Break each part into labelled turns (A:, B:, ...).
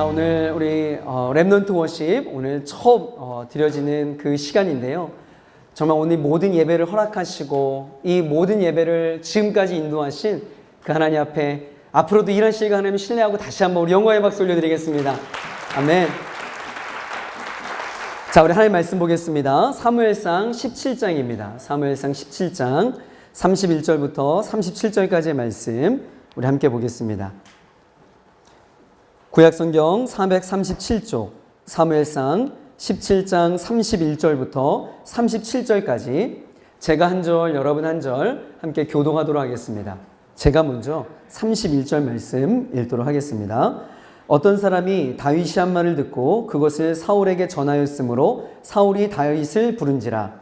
A: 자, 오늘 우리 렘넌트 워십 오늘 처음 드려지는 그 시간인데요. 정말 오늘 모든 예배를 허락하시고 이 모든 예배를 지금까지 인도하신 그 하나님 앞에 앞으로도 일하실 하나님 신뢰하고 다시 한번 우리 영광의 박수 올려드리겠습니다. 아멘. 자, 우리 하나님 말씀 보겠습니다. 사무엘상 17장입니다. 사무엘상 17장 31절부터 37절까지의 말씀 우리 함께 보겠습니다. 구약성경 437쪽 사무엘상 17장 31절부터 37절까지 제가 한 절 여러분 한 절 함께 교동하도록 하겠습니다. 제가 먼저 31절 말씀 읽도록 하겠습니다. 어떤 사람이 다윗이 한 말을 듣고 그것을 사울에게 전하였으므로 사울이 다윗을 부른지라.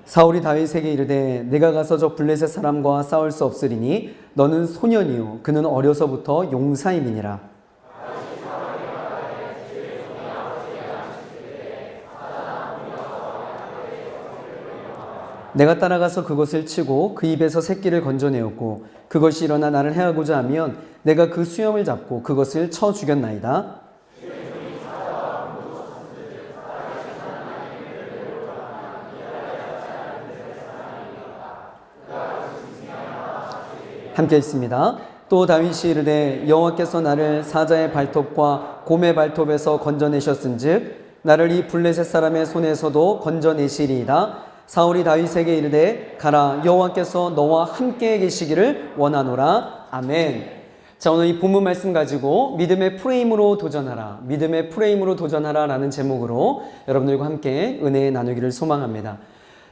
A: 사울이 다윗에게 이르되 내가 가서 저 블레셋 사람과 싸울 수 없으리니 너는 소년이요 그는 어려서부터 용사임이니라. 내가 따라가서 그것을 치고 그 입에서 새끼를 건져내었고 그것이 일어나 나를 해하고자 하면 내가 그 수염을 잡고 그것을 쳐 죽였나이다. 함께 읽습니다. 또 다윗이 이르되 여호와께서 나를 사자의 발톱과 곰의 발톱에서 건져내셨은즉 나를 이 블레셋 사람의 손에서도 건져내시리이다. 사울이 다윗에게 이르되 가라 여호와께서 너와 함께 계시기를 원하노라. 아멘. 자, 오늘 이 본문 말씀 가지고 믿음의 프레임으로 도전하라, 믿음의 프레임으로 도전하라 라는 제목으로 여러분들과 함께 은혜 나누기를 소망합니다.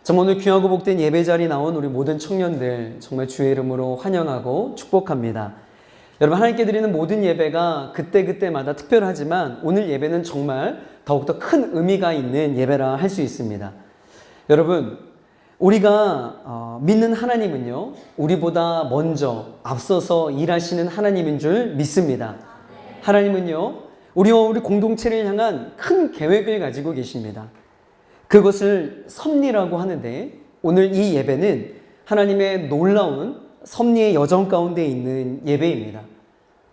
A: 정말 오늘 귀하고 복된 예배 자리에 나온 우리 모든 청년들 정말 주의 이름으로 환영하고 축복합니다. 여러분, 하나님께 드리는 모든 예배가 그때그때마다 특별하지만 오늘 예배는 정말 더욱더 큰 의미가 있는 예배라 할 수 있습니다. 여러분, 우리가 믿는 하나님은요 우리보다 먼저 앞서서 일하시는 하나님인 줄 믿습니다. 하나님은요 우리와 우리 공동체를 향한 큰 계획을 가지고 계십니다. 그것을 섭리라고 하는데 오늘 이 예배는 하나님의 놀라운 섭리의 여정 가운데 있는 예배입니다.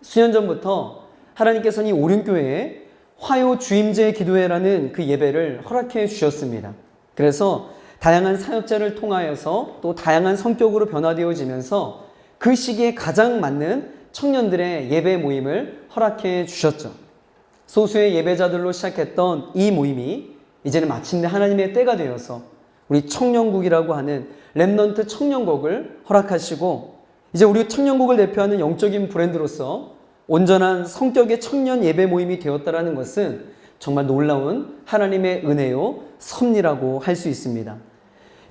A: 수년 전부터 하나님께서는 이 오륜교회에 화요 주임제 기도회라는 그 예배를 허락해 주셨습니다. 그래서 다양한 사역자를 통하여서 또 다양한 성격으로 변화되어지면서 그 시기에 가장 맞는 청년들의 예배 모임을 허락해 주셨죠. 소수의 예배자들로 시작했던 이 모임이 이제는 마침내 하나님의 때가 되어서 우리 청년국이라고 하는 렘넌트 청년국을 허락하시고 이제 우리 청년국을 대표하는 영적인 브랜드로서 온전한 성격의 청년 예배 모임이 되었다는 것은 정말 놀라운 하나님의 은혜요 섭리라고 할 수 있습니다.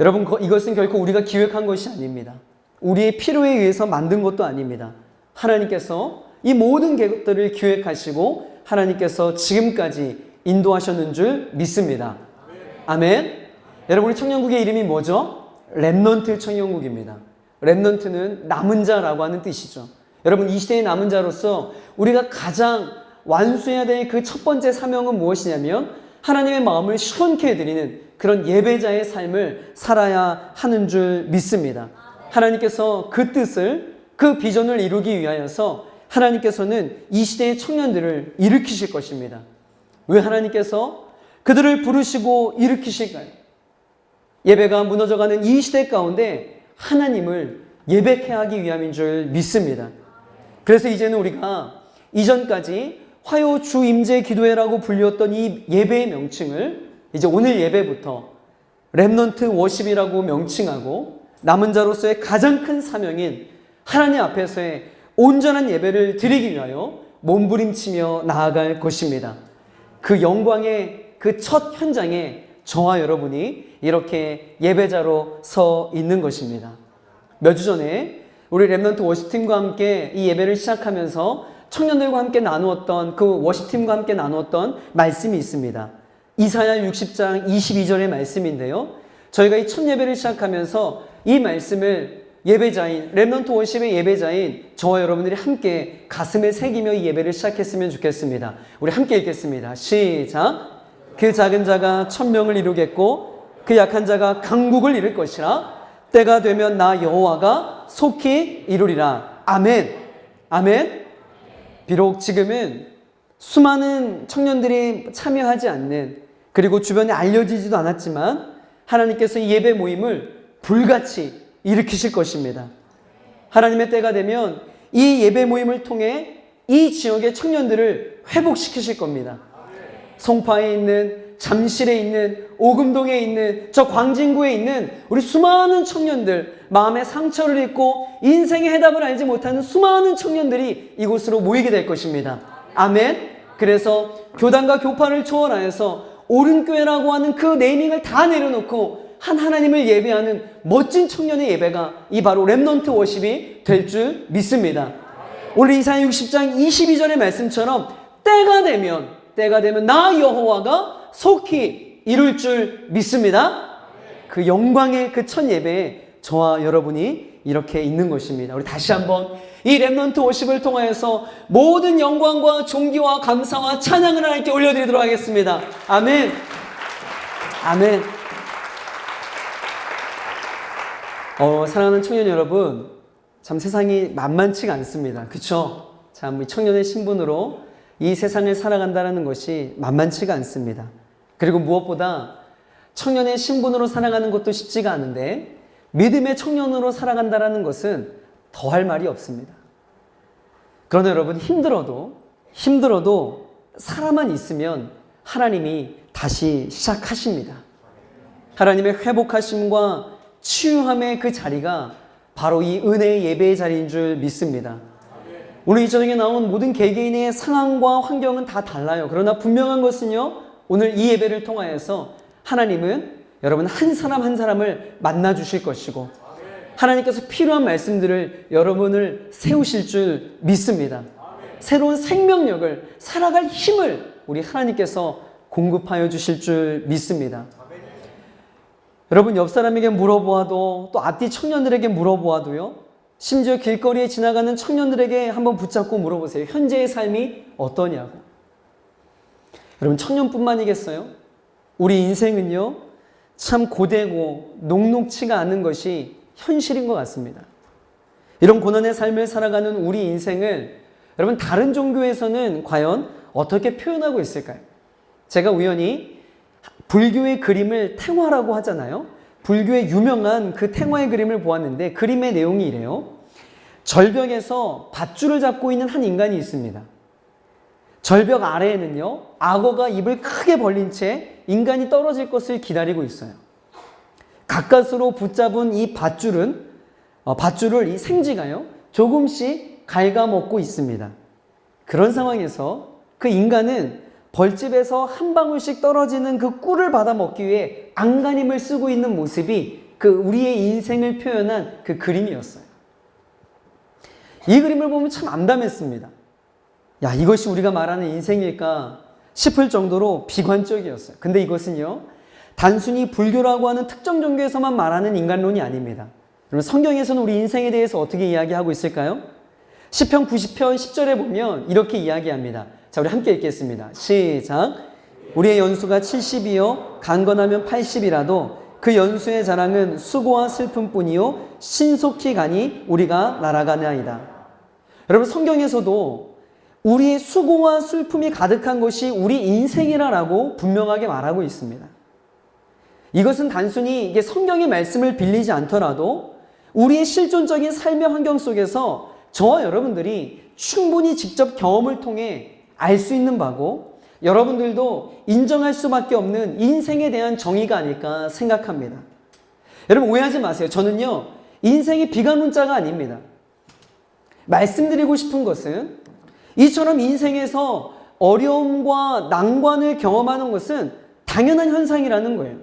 A: 여러분, 이것은 결코 우리가 기획한 것이 아닙니다. 우리의 필요에 의해서 만든 것도 아닙니다. 하나님께서 이 모든 것들을 기획하시고 하나님께서 지금까지 인도하셨는 줄 믿습니다. 아멘. 여러분, 우리 청년국의 이름이 뭐죠? 렘넌트 청년국입니다. 렘넌트는 남은 자라고 하는 뜻이죠. 여러분, 이 시대의 남은 자로서 우리가 가장 완수해야 될 그 첫 번째 사명은 무엇이냐면 하나님의 마음을 시원케 해드리는 그런 예배자의 삶을 살아야 하는 줄 믿습니다. 하나님께서 그 뜻을, 그 비전을 이루기 위하여서 하나님께서는 이 시대의 청년들을 일으키실 것입니다. 왜 하나님께서 그들을 부르시고 일으키실까요? 예배가 무너져가는 이 시대 가운데 하나님을 예배케 하기 위함인 줄 믿습니다. 그래서 이제는 우리가 이전까지 화요 주임제 기도회라고 불렸던 이 예배의 명칭을 이제 오늘 예배부터 렘넌트 워십이라고 명칭하고 남은 자로서의 가장 큰 사명인 하나님 앞에서의 온전한 예배를 드리기 위하여 몸부림치며 나아갈 것입니다. 그 영광의 그 첫 현장에 저와 여러분이 이렇게 예배자로 서 있는 것입니다. 몇 주 전에 우리 렘넌트 워십팀과 함께 이 예배를 시작하면서 청년들과 함께 나누었던 그 워십팀과 함께 나누었던 말씀이 있습니다. 이사야 60장 22절의 말씀인데요. 저희가 이 첫 예배를 시작하면서 이 말씀을 예배자인 렘넌트 워십의 예배자인 저와 여러분들이 함께 가슴에 새기며 이 예배를 시작했으면 좋겠습니다. 우리 함께 읽겠습니다. 시작. 그 작은 자가 1000명을 이루겠고 그 약한 자가 강국을 이룰 것이라. 때가 되면 나 여호와가 속히 이루리라. 아멘. 아멘. 비록 지금은 수많은 청년들이 참여하지 않는, 그리고 주변에 알려지지도 않았지만 하나님께서 이 예배 모임을 불같이 일으키실 것입니다. 하나님의 때가 되면 이 예배 모임을 통해 이 지역의 청년들을 회복시키실 겁니다. 송파에 있는, 잠실에 있는, 오금동에 있는, 저 광진구에 있는 우리 수많은 청년들, 마음의 상처를 입고 인생의 해답을 알지 못하는 수많은 청년들이 이곳으로 모이게 될 것입니다. 아멘. 그래서 교단과 교파를 초월하여서 옳은교회라고 하는 그 네이밍을 다 내려놓고 하나님을 예배하는 멋진 청년의 예배가 이 바로 렘넌트 워십이 될 줄 믿습니다. 오늘 이사야 60장 22절의 말씀처럼 때가 되면 나 여호와가 속히 이룰 줄 믿습니다. 그 영광의 그 첫 예배에 저와 여러분이 이렇게 있는 것입니다. 우리 다시 한번 이 렘넌트 워십을 통하여서 모든 영광과 존귀와 감사와 찬양을 하나님께 올려드리도록 하겠습니다. 아멘. 아멘. 사랑하는 청년 여러분, 참 세상이 만만치가 않습니다. 그렇죠? 참 청년의 신분으로 이 세상을 살아간다는 것이 만만치가 않습니다. 그리고 무엇보다 청년의 신분으로 살아가는 것도 쉽지가 않은데 믿음의 청년으로 살아간다는 것은 더할 말이 없습니다. 그러나 여러분, 힘들어도 살아만 있으면 하나님이 다시 시작하십니다. 하나님의 회복하심과 치유함의 그 자리가 바로 이 은혜의 예배의 자리인 줄 믿습니다. 오늘 이 저녁에 나온 모든 개개인의 상황과 환경은 다 달라요. 그러나 분명한 것은요, 오늘 이 예배를 통하여서 하나님은 여러분 한 사람 한 사람을 만나 주실 것이고 하나님께서 필요한 말씀들을 여러분을 세우실 줄 믿습니다. 새로운 생명력을, 살아갈 힘을 우리 하나님께서 공급하여 주실 줄 믿습니다. 여러분, 옆 사람에게 물어보아도, 또 앞뒤 청년들에게 물어보아도요, 심지어 길거리에 지나가는 청년들에게 한번 붙잡고 물어보세요. 현재의 삶이 어떠냐고. 여러분, 청년뿐만이겠어요? 우리 인생은요, 참 고되고 녹록치가 않은 것이 현실인 것 같습니다. 이런 고난의 삶을 살아가는 우리 인생을 여러분, 다른 종교에서는 과연 어떻게 표현하고 있을까요? 제가 우연히 불교의 그림을 탱화라고 하잖아요. 불교의 유명한 그 탱화의 그림을 보았는데 그림의 내용이 이래요. 절벽에서 밧줄을 잡고 있는 한 인간이 있습니다. 절벽 아래에는요, 악어가 입을 크게 벌린 채 인간이 떨어질 것을 기다리고 있어요. 가까스로 붙잡은 이 밧줄을 이 생쥐가요, 조금씩 갉아먹고 있습니다. 그런 상황에서 그 인간은 벌집에서 한 방울씩 떨어지는 그 꿀을 받아 먹기 위해 안간힘을 쓰고 있는 모습이 그 우리의 인생을 표현한 그 그림이었어요. 이 그림을 보면 참 암담했습니다. 야, 이것이 우리가 말하는 인생일까 싶을 정도로 비관적이었어요. 근데 이것은요, 단순히 불교라고 하는 특정 종교에서만 말하는 인간론이 아닙니다. 그럼 성경에서는 우리 인생에 대해서 어떻게 이야기하고 있을까요? 시편 90편 10절에 보면 이렇게 이야기합니다. 자, 우리 함께 읽겠습니다. 시작. 우리의 연수가 70이요 강건하면 80이라도 그 연수의 자랑은 수고와 슬픔뿐이요 신속히 가니 우리가 날아가나이다. 여러분, 성경에서도 우리의 수고와 슬픔이 가득한 것이 우리 인생이라고 분명하게 말하고 있습니다. 이것은 단순히 이게 성경의 말씀을 빌리지 않더라도 우리의 실존적인 삶의 환경 속에서 저와 여러분들이 충분히 직접 경험을 통해 알 수 있는 바고 여러분들도 인정할 수밖에 없는 인생에 대한 정의가 아닐까 생각합니다. 여러분, 오해하지 마세요. 저는요, 인생이 비관론자가 아닙니다. 말씀드리고 싶은 것은 이처럼 인생에서 어려움과 난관을 경험하는 것은 당연한 현상이라는 거예요.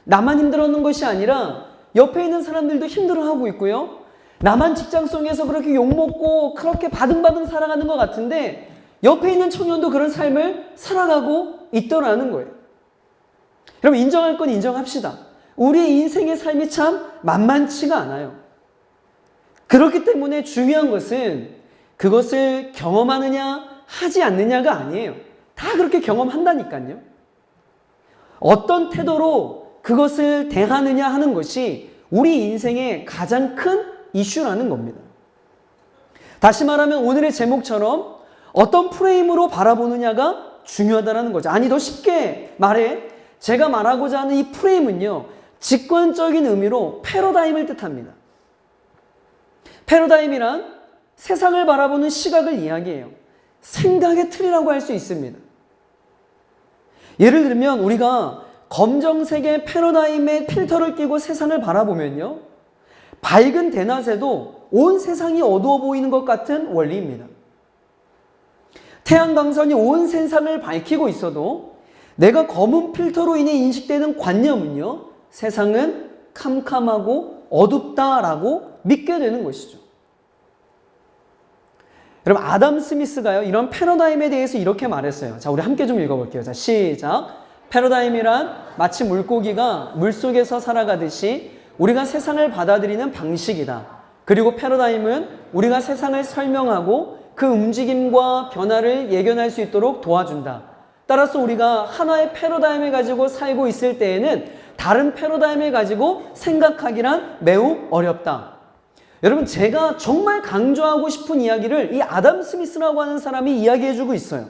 A: 나만 힘들어하는 것이 아니라 옆에 있는 사람들도 힘들어하고 있고요. 나만 직장 속에서 그렇게 욕먹고 그렇게 바등바등 살아가는 것 같은데 옆에 있는 청년도 그런 삶을 살아가고 있더라는 거예요. 여러분, 인정할 건 인정합시다. 우리의 인생의 삶이 참 만만치가 않아요. 그렇기 때문에 중요한 것은 그것을 경험하느냐 하지 않느냐가 아니에요. 다 그렇게 경험한다니까요. 어떤 태도로 그것을 대하느냐 하는 것이 우리 인생의 가장 큰 이슈라는 겁니다. 다시 말하면 오늘의 제목처럼 어떤 프레임으로 바라보느냐가 중요하다는 거죠. 아니, 더 쉽게 말해 제가 말하고자 하는 이 프레임은요, 직관적인 의미로 패러다임을 뜻합니다. 패러다임이란 세상을 바라보는 시각을 이야기해요. 생각의 틀이라고 할 수 있습니다. 예를 들면 우리가 검정색의 패러다임의 필터를 끼고 세상을 바라보면요, 밝은 대낮에도 온 세상이 어두워 보이는 것 같은 원리입니다. 태양광선이 온 세상을 밝히고 있어도 내가 검은 필터로 인해 인식되는 관념은요, 세상은 캄캄하고 어둡다라고 믿게 되는 것이죠. 여러분, 아담 스미스가요, 이런 패러다임에 대해서 이렇게 말했어요. 자, 우리 함께 좀 읽어볼게요. 자, 시작. 패러다임이란 마치 물고기가 물속에서 살아가듯이 우리가 세상을 받아들이는 방식이다. 그리고 패러다임은 우리가 세상을 설명하고 그 움직임과 변화를 예견할 수 있도록 도와준다. 따라서 우리가 하나의 패러다임을 가지고 살고 있을 때에는 다른 패러다임을 가지고 생각하기란 매우 어렵다. 여러분, 제가 정말 강조하고 싶은 이야기를 이 아담 스미스라고 하는 사람이 이야기해주고 있어요.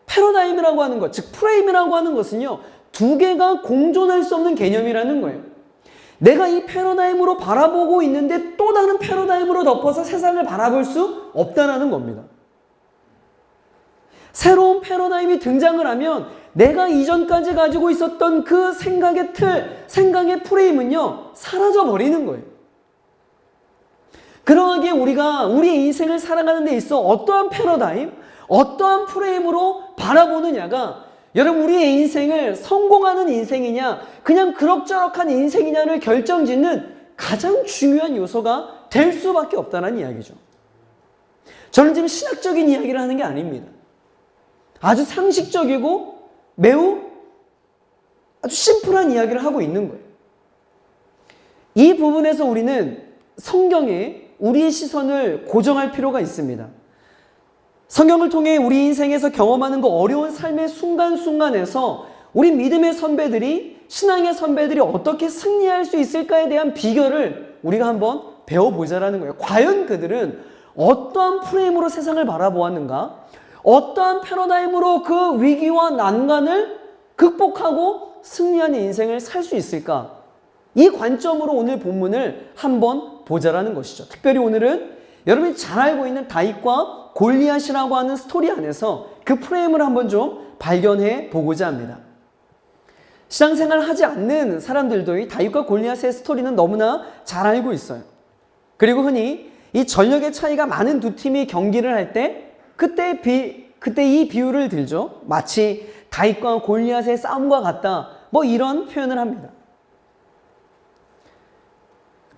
A: 패러다임이라고 하는 것, 즉 프레임이라고 하는 것은요, 두 개가 공존할 수 없는 개념이라는 거예요. 내가 이 패러다임으로 바라보고 있는데 또 다른 패러다임으로 덮어서 세상을 바라볼 수 없다는 겁니다. 새로운 패러다임이 등장을 하면 내가 이전까지 가지고 있었던 그 생각의 틀, 생각의 프레임은요, 사라져 버리는 거예요. 그러하기에 우리가 우리의 인생을 살아가는 데 있어 어떠한 패러다임, 어떠한 프레임으로 바라보느냐가 여러분 우리의 인생을 성공하는 인생이냐 그냥 그럭저럭한 인생이냐를 결정짓는 가장 중요한 요소가 될 수밖에 없다는 이야기죠. 저는 지금 신학적인 이야기를 하는 게 아닙니다. 아주 상식적이고 매우 아주 심플한 이야기를 하고 있는 거예요. 이 부분에서 우리는 성경에 우리의 시선을 고정할 필요가 있습니다. 성경을 통해 우리 인생에서 경험하는 그 어려운 삶의 순간순간에서 우리 믿음의 선배들이, 신앙의 선배들이 어떻게 승리할 수 있을까에 대한 비결을 우리가 한번 배워보자라는 거예요. 과연 그들은 어떠한 프레임으로 세상을 바라보았는가? 어떠한 패러다임으로 그 위기와 난간을 극복하고 승리하는 인생을 살 수 있을까? 이 관점으로 오늘 본문을 한번 보자라는 것이죠. 특별히 오늘은 여러분이 잘 알고 있는 다윗과 골리앗이라고 하는 스토리 안에서 그 프레임을 한번 좀 발견해 보고자 합니다. 신앙생활 하지 않는 사람들도 이 다윗과 골리앗의 스토리는 너무나 잘 알고 있어요. 그리고 흔히 이 전력의 차이가 많은 두 팀이 경기를 할 때 그때 이 비유를 들죠. 마치 다윗과 골리앗의 싸움과 같다. 뭐 이런 표현을 합니다.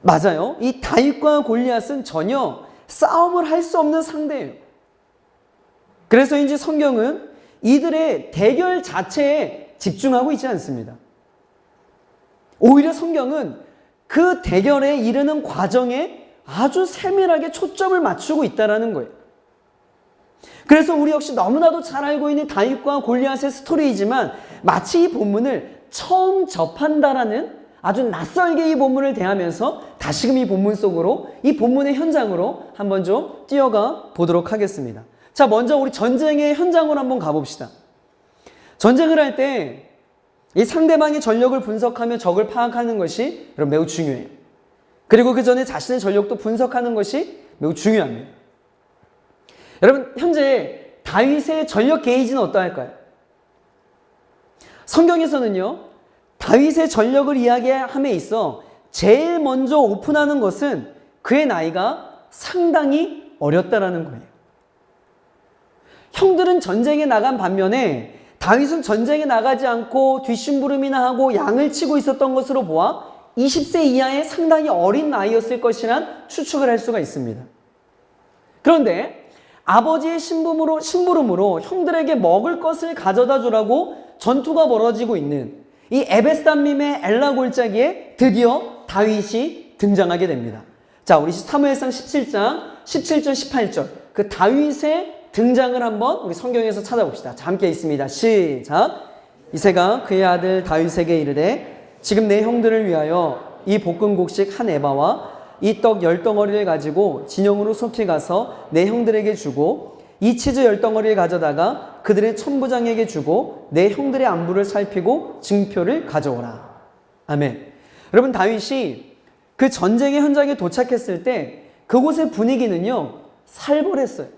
A: 맞아요. 이 다윗과 골리앗은 전혀 싸움을 할 수 없는 상대예요. 그래서인지 성경은 이들의 대결 자체에 집중하고 있지 않습니다. 오히려 성경은 그 대결에 이르는 과정에 아주 세밀하게 초점을 맞추고 있다는 거예요. 그래서 우리 역시 너무나도 잘 알고 있는 다윗과 골리앗의 스토리이지만 마치 이 본문을 처음 접한다라는 아주 낯설게 이 본문을 대하면서 다시금 이 본문 속으로, 이 본문의 현장으로 한번 좀 뛰어가 보도록 하겠습니다. 자, 먼저 우리 전쟁의 현장으로 한번 가봅시다. 전쟁을 할 때 이 상대방의 전력을 분석하며 적을 파악하는 것이 여러분 매우 중요해요. 그리고 그 전에 자신의 전력도 분석하는 것이 매우 중요합니다. 여러분, 현재 다윗의 전력 게이지는 어떠할까요? 성경에서는요, 다윗의 전력을 이야기함에 있어 제일 먼저 오픈하는 것은 그의 나이가 상당히 어렸다라는 거예요. 형들은 전쟁에 나간 반면에 다윗은 전쟁에 나가지 않고 뒷심부름이나 하고 양을 치고 있었던 것으로 보아 20세 이하의 상당히 어린 나이였을 것이란 추측을 할 수가 있습니다. 그런데 아버지의 심부름으로 형들에게 먹을 것을 가져다 주라고 전투가 벌어지고 있는 이 에베스담림의 엘라 골짜기에 드디어 다윗이 등장하게 됩니다. 자, 우리 사무엘상 17장 17절 18절 그 다윗의 등장을 한번 우리 성경에서 찾아봅시다. 자, 함께 있습니다. 시작. 이새가 그의 아들 다윗에게 이르되 지금 내 형들을 위하여 이 볶은 곡식 한 에바와 이 떡 10덩어리를 가지고 진영으로 속히 가서 내 형들에게 주고 이 치즈 10덩어리를 가져다가 그들의 천부장에게 주고 내 형들의 안부를 살피고 증표를 가져오라. 아멘. 여러분, 다윗이 그 전쟁의 현장에 도착했을 때 그곳의 분위기는요 살벌했어요.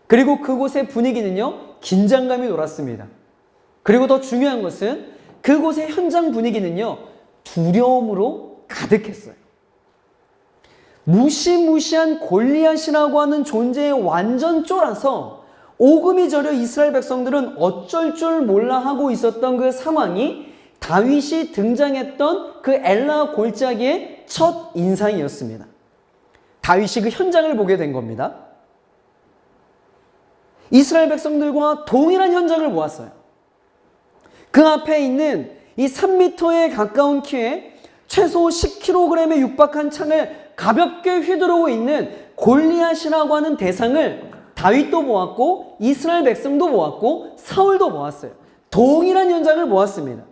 A: 그리고 그곳의 분위기는요 긴장감이 돌았습니다. 그리고 더 중요한 것은 그곳의 현장 분위기는요 두려움으로 가득했어요. 무시무시한 골리앗이라고 하는 존재에 완전 쫄아서 오금이 저려 이스라엘 백성들은 어쩔 줄 몰라 하고 있었던 그 상황이 다윗이 등장했던 그 엘라 골짜기의 첫 인상이었습니다. 다윗이 그 현장을 보게 된 겁니다. 이스라엘 백성들과 동일한 현장을 보았어요. 그 앞에 있는 이 3m에 가까운 키에 최소 10kg에 육박한 창을 가볍게 휘두르고 있는 골리앗이라고 하는 대상을 다윗도 보았고 이스라엘 백성도 보았고 사울도 보았어요. 동일한 현장을 보았습니다.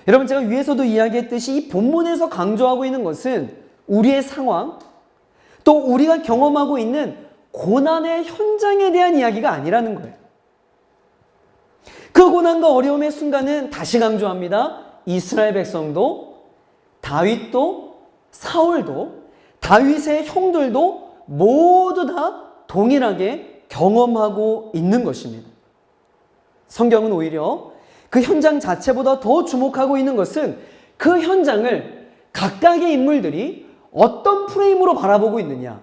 A: 여러분, 제가 위에서도 이야기했듯이 이 본문에서 강조하고 있는 것은 우리의 상황, 또 우리가 경험하고 있는 고난의 현장에 대한 이야기가 아니라는 거예요. 그 고난과 어려움의 순간은 다시 강조합니다. 이스라엘 백성도 다윗도 사울도 다윗의 형들도 모두 다 동일하게 경험하고 있는 것입니다. 성경은 오히려 그 현장 자체보다 더 주목하고 있는 것은 그 현장을 각각의 인물들이 어떤 프레임으로 바라보고 있느냐,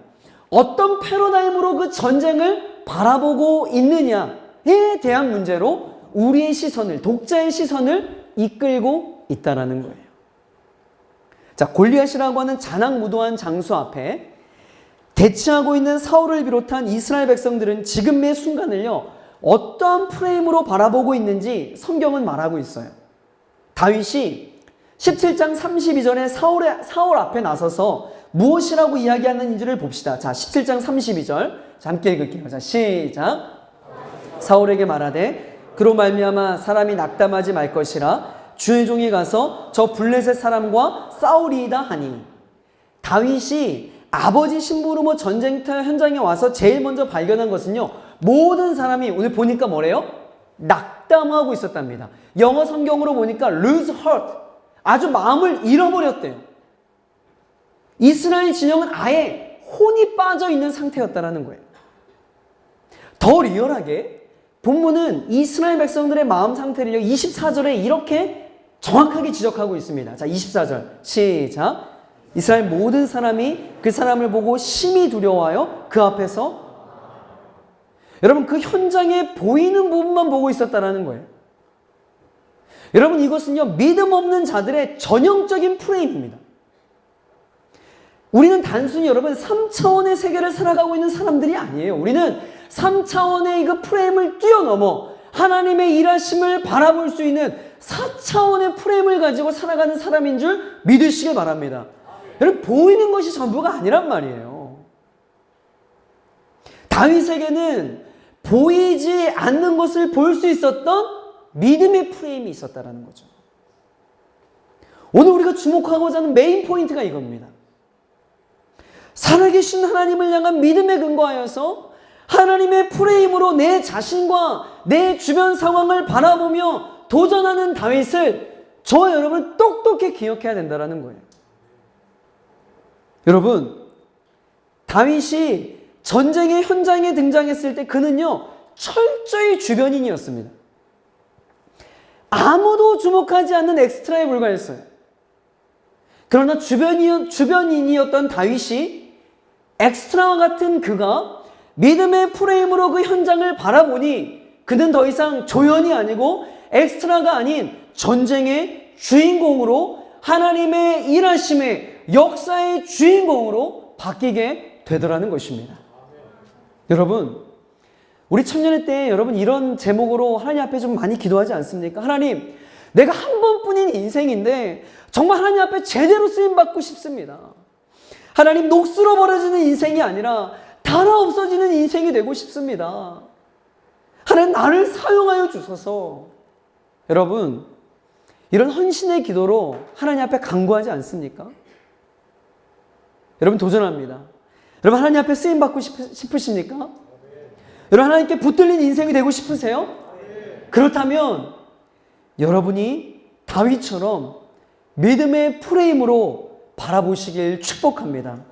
A: 어떤 패러다임으로 그 전쟁을 바라보고 있느냐에 대한 문제로 우리의 시선을, 독자의 시선을 이끌고 있다는 거예요. 자, 골리앗이라고 하는 잔악무도한 장수 앞에 대치하고 있는 사울을 비롯한 이스라엘 백성들은 지금의 순간을요 어떠한 프레임으로 바라보고 있는지 성경은 말하고 있어요. 다윗이 17장 32절에 사울 앞에 나서서 무엇이라고 이야기하는지를 봅시다. 자, 17장 32절 함께 읽을게요. 자, 시작. 사울에게 말하되 그로 말미암아 사람이 낙담하지 말 것이라 주의 종이 가서 저 블레셋 사람과 싸우리이다 하니. 다윗이 아버지 심부름으로 전쟁터 현장에 와서 제일 먼저 발견한 것은요 모든 사람이 오늘 보니까 뭐래요? 낙담하고 있었답니다. 영어 성경으로 보니까 lose heart, 아주 마음을 잃어버렸대요. 이스라엘 진영은 아예 혼이 빠져 있는 상태였다는 거예요. 더 리얼하게 본문은 이스라엘 백성들의 마음 상태를 24절에 이렇게 정확하게 지적하고 있습니다. 자, 24절 시작. 이스라엘 모든 사람이 그 사람을 보고 심히 두려워하여 그 앞에서, 여러분, 그 현장에 보이는 부분만 보고 있었다는 거예요. 여러분, 이것은요 믿음 없는 자들의 전형적인 프레임입니다. 우리는 단순히 여러분 3차원의 세계를 살아가고 있는 사람들이 아니에요. 우리는 3차원의 그 프레임을 뛰어넘어 하나님의 일하심을 바라볼 수 있는 4차원의 프레임을 가지고 살아가는 사람인 줄 믿으시길 바랍니다. 여러분, 보이는 것이 전부가 아니란 말이에요. 다윗에게는 보이지 않는 것을 볼 수 있었던 믿음의 프레임이 있었다는 거죠. 오늘 우리가 주목하고자 하는 메인 포인트가 이겁니다. 살아계신 하나님을 향한 믿음에 근거하여서 하나님의 프레임으로 내 자신과 내 주변 상황을 바라보며 도전하는 다윗을 저와 여러분 똑똑히 기억해야 된다는 거예요. 여러분, 다윗이 전쟁의 현장에 등장했을 때 그는요 철저히 주변인이었습니다. 아무도 주목하지 않는 엑스트라에 불과했어요. 그러나 주변인이었던 다윗이 엑스트라와 같은 그가 믿음의 프레임으로 그 현장을 바라보니 그는 더 이상 조연이 아니고 엑스트라가 아닌 전쟁의 주인공으로, 하나님의 일하심의 역사의 주인공으로 바뀌게 되더라는 것입니다. 여러분, 우리 청년회 때 여러분 이런 제목으로 하나님 앞에 좀 많이 기도하지 않습니까? 하나님, 내가 한 번뿐인 인생인데 정말 하나님 앞에 제대로 쓰임받고 싶습니다. 하나님, 녹슬어 버려지는 인생이 아니라 달아 없어지는 인생이 되고 싶습니다. 하나님, 나를 사용하여 주소서. 여러분, 이런 헌신의 기도로 하나님 앞에 간구하지 않습니까? 여러분, 도전합니다. 여러분, 하나님 앞에 쓰임받고 싶으십니까? 여러분, 하나님께 붙들린 인생이 되고 싶으세요? 그렇다면 여러분이 다윗처럼 믿음의 프레임으로 바라보시길 축복합니다.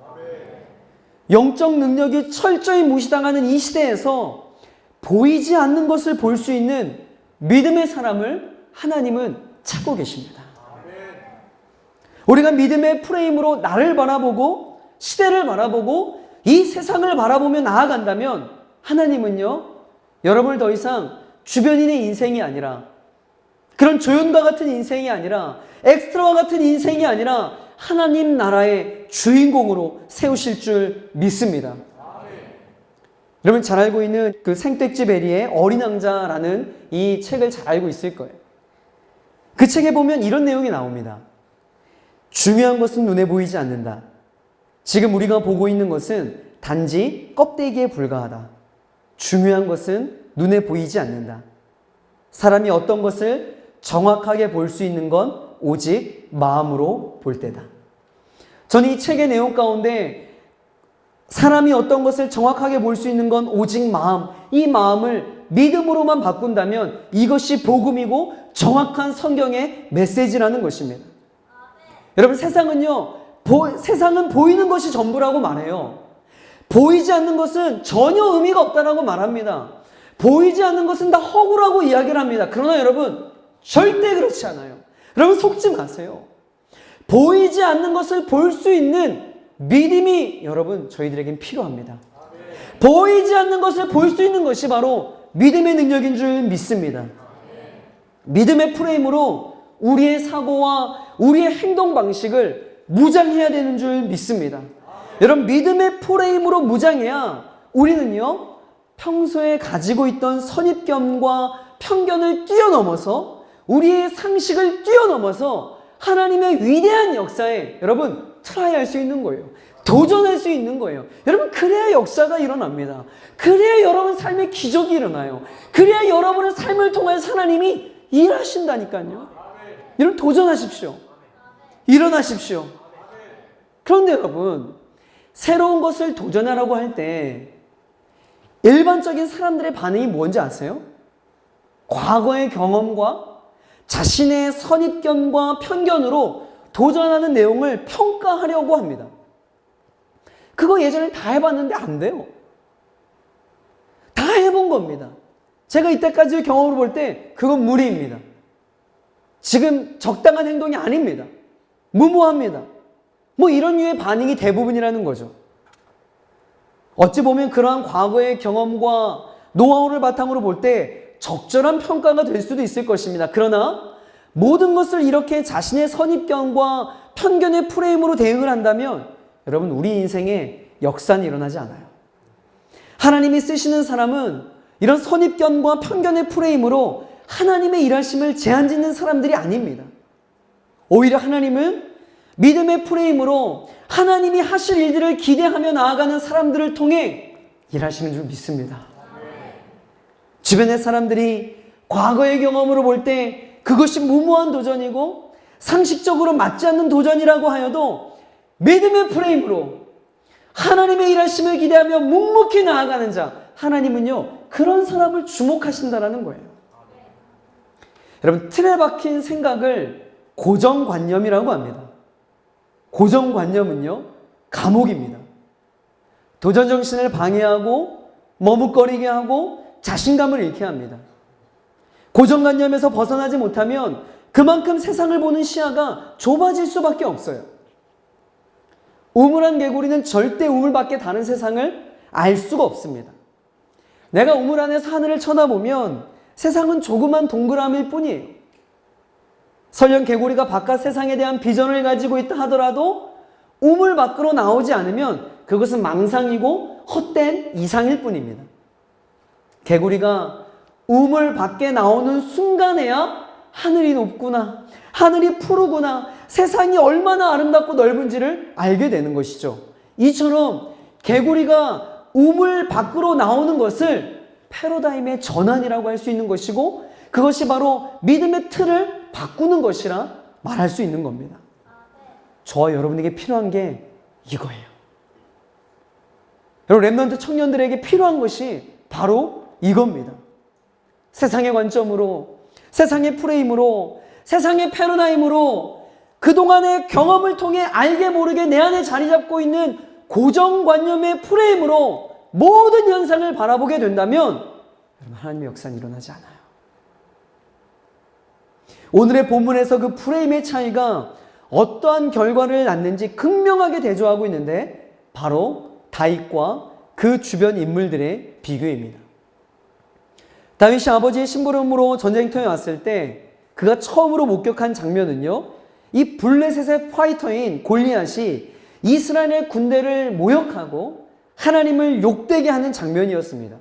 A: 영적 능력이 철저히 무시당하는 이 시대에서 보이지 않는 것을 볼 수 있는 믿음의 사람을 하나님은 찾고 계십니다. 우리가 믿음의 프레임으로 나를 바라보고 시대를 바라보고 이 세상을 바라보며 나아간다면 하나님은요, 여러분을 더 이상 주변인의 인생이 아니라, 그런 조연과 같은 인생이 아니라, 엑스트라와 같은 인생이 아니라 하나님 나라의 주인공으로 세우실 줄 믿습니다. 여러분 잘 알고 있는 그 생택지 베리의 어린 왕자라는 이 책을 잘 알고 있을 거예요. 그 책에 보면 이런 내용이 나옵니다. 중요한 것은 눈에 보이지 않는다. 지금 우리가 보고 있는 것은 단지 껍데기에 불과하다. 중요한 것은 눈에 보이지 않는다. 사람이 어떤 것을 정확하게 볼 수 있는 건 오직 마음으로 볼 때다. 저는 이 책의 내용 가운데 사람이 어떤 것을 정확하게 볼 수 있는 건 오직 마음, 이 마음을 믿음으로만 바꾼다면 이것이 복음이고 정확한 성경의 메시지라는 것입니다. 여러분, 세상은요, 세상은 보이는 것이 전부라고 말해요. 보이지 않는 것은 전혀 의미가 없다라고 말합니다. 보이지 않는 것은 다 허구라고 이야기를 합니다. 그러나 여러분, 절대 그렇지 않아요. 여러분, 속지 마세요. 보이지 않는 것을 볼 수 있는 믿음이 여러분 저희들에겐 필요합니다. 보이지 않는 것을 볼 수 있는 것이 바로 믿음의 능력인 줄 믿습니다. 믿음의 프레임으로 우리의 사고와 우리의 행동 방식을 무장해야 되는 줄 믿습니다. 여러분, 믿음의 프레임으로 무장해야 우리는요, 평소에 가지고 있던 선입견과 편견을 뛰어넘어서, 우리의 상식을 뛰어넘어서 하나님의 위대한 역사에 여러분 트라이할 수 있는 거예요. 도전할 수 있는 거예요. 여러분, 그래야 역사가 일어납니다. 그래야 여러분 삶의 기적이 일어나요. 그래야 여러분의 삶을 통해서 하나님이 일하신다니까요. 여러분, 도전하십시오. 일어나십시오. 그런데 여러분, 새로운 것을 도전하라고 할 때 일반적인 사람들의 반응이 뭔지 아세요? 과거의 경험과 자신의 선입견과 편견으로 도전하는 내용을 평가하려고 합니다. 그거 예전에 다 해봤는데 안 돼요. 다 해본 겁니다. 제가 이때까지의 경험으로 볼 때 그건 무리입니다. 지금 적당한 행동이 아닙니다. 무모합니다. 뭐 이런 류의 반응이 대부분이라는 거죠. 어찌 보면 그러한 과거의 경험과 노하우를 바탕으로 볼 때 적절한 평가가 될 수도 있을 것입니다. 그러나 모든 것을 이렇게 자신의 선입견과 편견의 프레임으로 대응을 한다면 여러분, 우리 인생에 역사는 일어나지 않아요. 하나님이 쓰시는 사람은 이런 선입견과 편견의 프레임으로 하나님의 일하심을 제한짓는 사람들이 아닙니다. 오히려 하나님은 믿음의 프레임으로 하나님이 하실 일들을 기대하며 나아가는 사람들을 통해 일하시는 줄 믿습니다. 주변의 사람들이 과거의 경험으로 볼 때 그것이 무모한 도전이고 상식적으로 맞지 않는 도전이라고 하여도 믿음의 프레임으로 하나님의 일하심을 기대하며 묵묵히 나아가는 자, 하나님은요, 그런 사람을 주목하신다라는 거예요. 여러분, 틀에 박힌 생각을 고정관념이라고 합니다. 고정관념은요, 감옥입니다. 도전정신을 방해하고 머뭇거리게 하고 자신감을 잃게 합니다. 고정관념에서 벗어나지 못하면 그만큼 세상을 보는 시야가 좁아질 수밖에 없어요. 우물한 개구리는 절대 우물 밖에 다른 세상을 알 수가 없습니다. 내가 우물 안에서 하늘을 쳐다보면 세상은 조그만 동그라미일 뿐이에요. 설령 개구리가 바깥 세상에 대한 비전을 가지고 있다 하더라도 우물 밖으로 나오지 않으면 그것은 망상이고 헛된 이상일 뿐입니다. 개구리가 우물 밖에 나오는 순간에야 하늘이 높구나, 하늘이 푸르구나, 세상이 얼마나 아름답고 넓은지를 알게 되는 것이죠. 이처럼 개구리가 우물 밖으로 나오는 것을 패러다임의 전환이라고 할 수 있는 것이고, 그것이 바로 믿음의 틀을 바꾸는 것이라 말할 수 있는 겁니다. 저와 여러분에게 필요한 게 이거예요. 여러분, 렘넌트 청년들에게 필요한 것이 바로 이겁니다. 세상의 관점으로, 세상의 프레임으로, 세상의 패러다임으로 그동안의 경험을 통해 알게 모르게 내 안에 자리 잡고 있는 고정관념의 프레임으로 모든 현상을 바라보게 된다면 하나님의 역사는 일어나지 않아요. 오늘의 본문에서 그 프레임의 차이가 어떠한 결과를 낳는지 극명하게 대조하고 있는데 바로 다윗과 그 주변 인물들의 비교입니다. 다윗이 아버지의 심부름으로 전쟁터에 왔을 때 그가 처음으로 목격한 장면은요, 이 블레셋의 파이터인 골리앗이 이스라엘의 군대를 모욕하고 하나님을 욕되게 하는 장면이었습니다.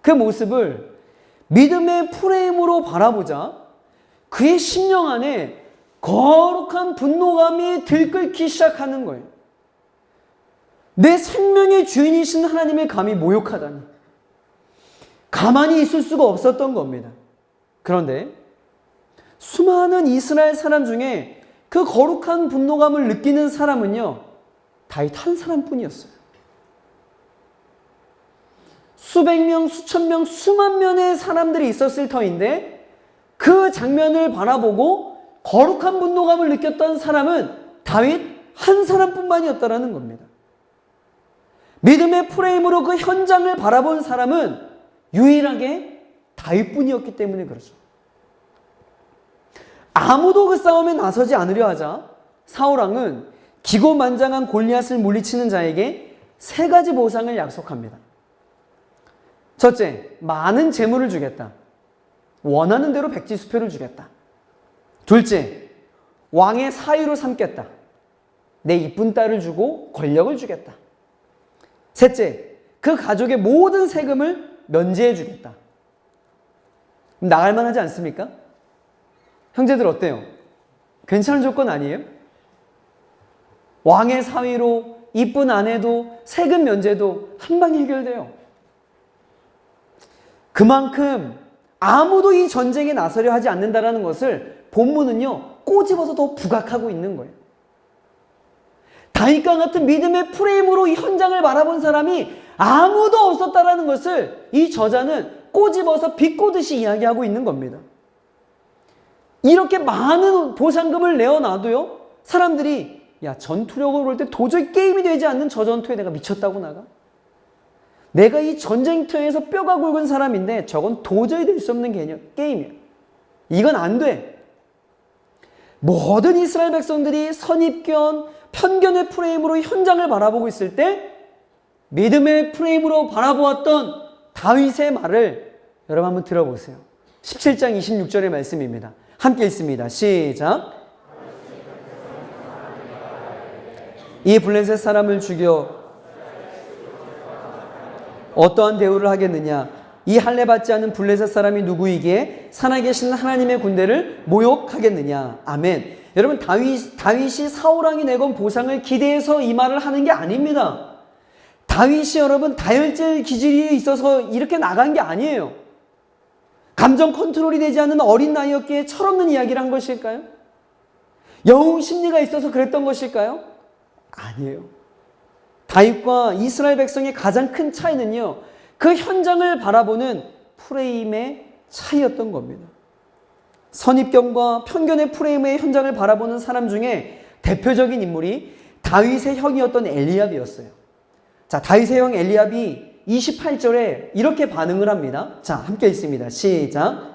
A: 그 모습을 믿음의 프레임으로 바라보자 그의 심령 안에 거룩한 분노감이 들끓기 시작하는 거예요. 내 생명의 주인이신 하나님을 감히 모욕하다니. 가만히 있을 수가 없었던 겁니다. 그런데 수많은 이스라엘 사람 중에 그 거룩한 분노감을 느끼는 사람은요, 다윗 한 사람뿐이었어요. 수백 명, 수천 명, 수만 명의 사람들이 있었을 터인데 그 장면을 바라보고 거룩한 분노감을 느꼈던 사람은 다윗 한 사람뿐만이었다라는 겁니다. 믿음의 프레임으로 그 현장을 바라본 사람은 유일하게 다윗뿐이었기 때문에 그렇죠. 아무도 그 싸움에 나서지 않으려 하자 사울왕은 기고만장한 골리앗을 물리치는 자에게 세 가지 보상을 약속합니다. 첫째, 많은 재물을 주겠다. 원하는 대로 백지수표를 주겠다. 둘째, 왕의 사위로 삼겠다. 내 이쁜 딸을 주고 권력을 주겠다. 셋째, 그 가족의 모든 세금을 면제해 주겠다. 나갈 만하지 않습니까? 형제들 어때요? 괜찮은 조건 아니에요? 왕의 사위로 이쁜 아내도 세금 면제도 한 방에 해결돼요. 그만큼 아무도 이 전쟁에 나서려 하지 않는다라는 것을 본문은요, 꼬집어서 더 부각하고 있는 거예요. 다윗과 같은 믿음의 프레임으로 이 현장을 바라본 사람이 아무도 없었다라는 것을 이 저자는 꼬집어서 비꼬듯이 이야기하고 있는 겁니다. 이렇게 많은 보상금을 내어놔도요, 사람들이 야, 전투력으로 볼 때 도저히 게임이 되지 않는 저 전투에 내가 미쳤다고 나가? 내가 이 전쟁터에서 뼈가 굵은 사람인데 저건 도저히 될 수 없는 게임이야. 이건 안 돼. 모든 이스라엘 백성들이 선입견, 편견의 프레임으로 현장을 바라보고 있을 때 믿음의 프레임으로 바라보았던 다윗의 말을 여러분 한번 들어보세요. 17장 26절의 말씀입니다. 함께 읽습니다. 시작. 이 블레셋 사람을 죽여 어떠한 대우를 하겠느냐? 이 할례 받지 않은 블레셋 사람이 누구이기에 살아계신 하나님의 군대를 모욕하겠느냐? 아멘. 여러분, 다윗이 사울왕이 내건 보상을 기대해서 이 말을 하는 게 아닙니다. 다윗이 여러분 다혈질 기질이 있어서 이렇게 나간 게 아니에요. 감정 컨트롤이 되지 않는 어린 나이였기에 철없는 이야기를 한 것일까요? 영웅 심리가 있어서 그랬던 것일까요? 아니에요. 다윗과 이스라엘 백성의 가장 큰 차이는요, 그 현장을 바라보는 프레임의 차이였던 겁니다. 선입견과 편견의 프레임의 현장을 바라보는 사람 중에 대표적인 인물이 다윗의 형이었던 엘리압이었어요. 자, 다윗의 형 엘리압이 28절에 이렇게 반응을 합니다. 자, 함께 읽습니다. 시작.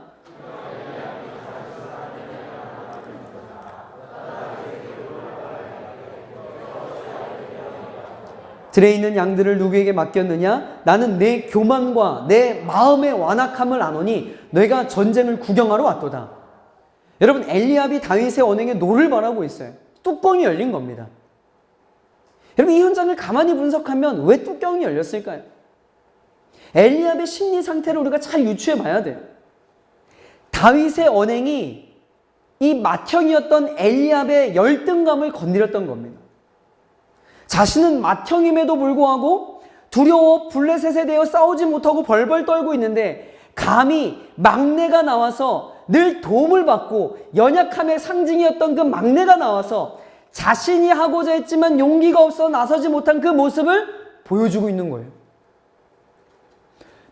A: 들에 있는 양들을 누구에게 맡겼느냐? 나는 내 교만과 내 마음의 완악함을 아노니 너희가 전쟁을 구경하러 왔도다. 여러분, 엘리압이 다윗의 언행에 노를 바라고 있어요. 뚜껑이 열린 겁니다. 여러분, 이 현장을 가만히 분석하면 왜 뚜껑이 열렸을까요? 엘리압의 심리 상태를 우리가 잘 유추해 봐야 돼요. 다윗의 언행이 이 맏형이었던 엘리압의 열등감을 건드렸던 겁니다. 자신은 맏형임에도 불구하고 두려워 블레셋에 대해 싸우지 못하고 벌벌 떨고 있는데 감히 막내가 나와서 늘 도움을 받고 연약함의 상징이었던 그 막내가 나와서 자신이 하고자 했지만 용기가 없어 나서지 못한 그 모습을 보여주고 있는 거예요.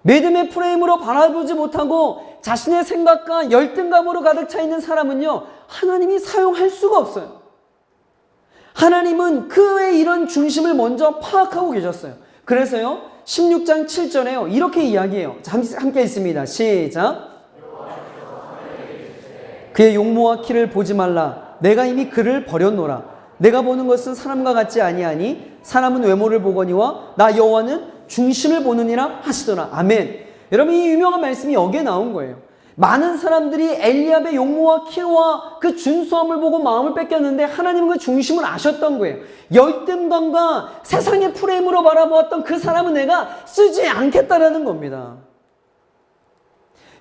A: 믿음의 프레임으로 바라보지 못하고 자신의 생각과 열등감으로 가득 차 있는 사람은요, 하나님이 사용할 수가 없어요. 하나님은 그의 이런 중심을 먼저 파악하고 계셨어요. 그래서요, 16장 7절에요, 이렇게 이야기해요. 함께 읽습니다. 시작. 그의 용모와 키를 보지 말라. 내가 이미 그를 버렸노라. 내가 보는 것은 사람과 같지 아니하니 사람은 외모를 보거니와 나 여호와는 중심을 보느니라 하시더라. 아멘. 여러분, 이 유명한 말씀이 여기에 나온 거예요. 많은 사람들이 엘리압의 용모와 키와 그 준수함을 보고 마음을 뺏겼는데 하나님은 그 중심을 아셨던 거예요. 열등감과 세상의 프레임으로 바라보았던 그 사람은 내가 쓰지 않겠다라는 겁니다.